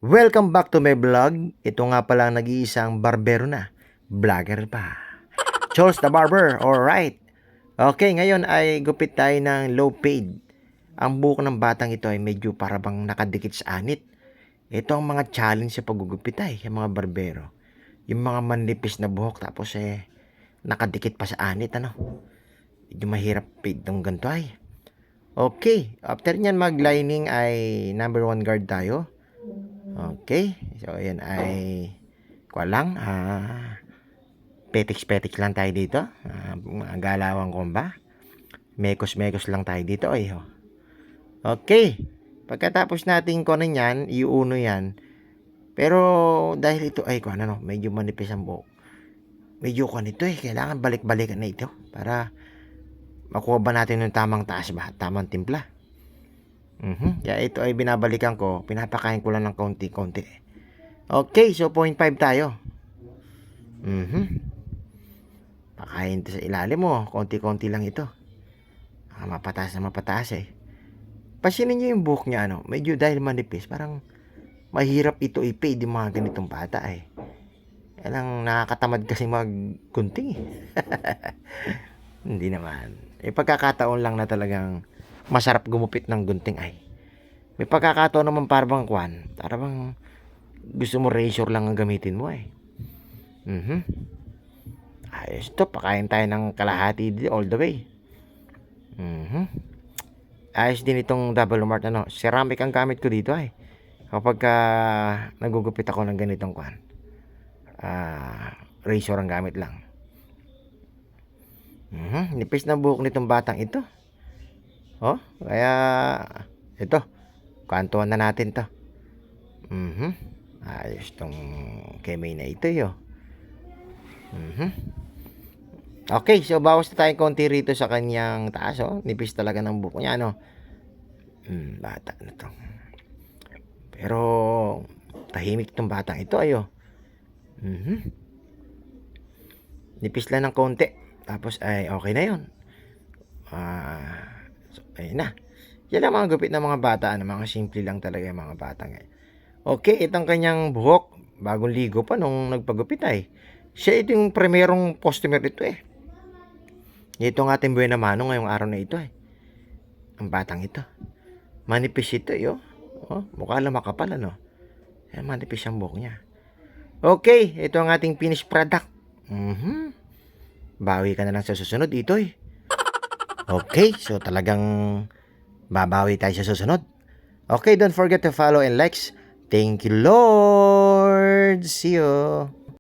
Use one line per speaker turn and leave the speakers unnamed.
Welcome back to my vlog. Ito nga pala ang nag-iisang barbero na. Vlogger pa. Charles the Barber, alright. Okay, ngayon ay gupit tayo ng low fade. Ang buhok ng batang ito ay medyo parabang nakadikit sa anit. Ito ang mga challenge sa paggugupit ay, yung mga barbero. Yung mga manipis na buhok tapos nakadikit pa sa anit, ano. Medyo mahirap fade ng ganito ay. Okay, after nyan mag-lining ay number 1 guard tayo. Okay, so ayan ay kuha lang, petiks-petiks lang tayo dito, mga galawang komba, mekos-mekos lang tayo dito ay. Okay, pagkatapos natin kunin yan, iuuno yan, pero dahil ito ay kuha na, no, medyo manipis ang buhok, medyo kuha nito kailangan balik-balikan na ito para makuha ba natin yung tamang taas ba, tamang timpla. Kaya ito ay binabalikan ko, pinapakain ko lang ng konti-konti. Okay, so 0.5 tayo. Pakain ito sa ilalim mo, konti-konti lang ito. Mapataas na mapataas eh. Pasinin nyo yung buhok niya, ano, medyo dahil manipis, parang mahirap ito i-fade yung mga ganitong bata eh. Kailang nakakatamad kasi maggunting eh. Hindi naman. Pagkakataon lang na talagang masarap gumupit ng gunting ay. May pagkakataon naman parang gusto mo razor lang ang gamitin mo eh. Ayos to, pakain tayo ng kalahati all the way. Ayos din itong double mart, ano, ceramic ang gamit ko dito ay. Kapag nagugupit ako ng ganitong razor ang gamit lang. Nipis na buhok nitong batang ito. Kaya ito, kantuan na natin to. Ayos tong kemay na ito yo. Okay, so bawas na tayong konti rito sa kanyang taas, nipis talaga ng buhok niya, ano. Bata na to. Pero tahimik tong batang ito ayo. Nipis lang ng konti. Tapos ay okay na yon. So, ayun na. Yan ang mga gupit ng mga bata, mga simple lang talaga yung mga bata ngayon. Okay, itong kanyang buhok, bagong ligo pa nung nagpagupit ay. Siya ito yung primerong customer ito eh. Ito ang ating buena mano ngayong araw na ito eh. Ang batang ito. Manipis ito yo. Mukha lang makapal, ano. Manipis ang buhok niya. Okay, ito ang ating finished product. Bawi ka na lang sa susunod ito eh. Okay, so talagang babawi tayo sa susunod. Okay, don't forget to follow and likes. Thank you, Lord. See you.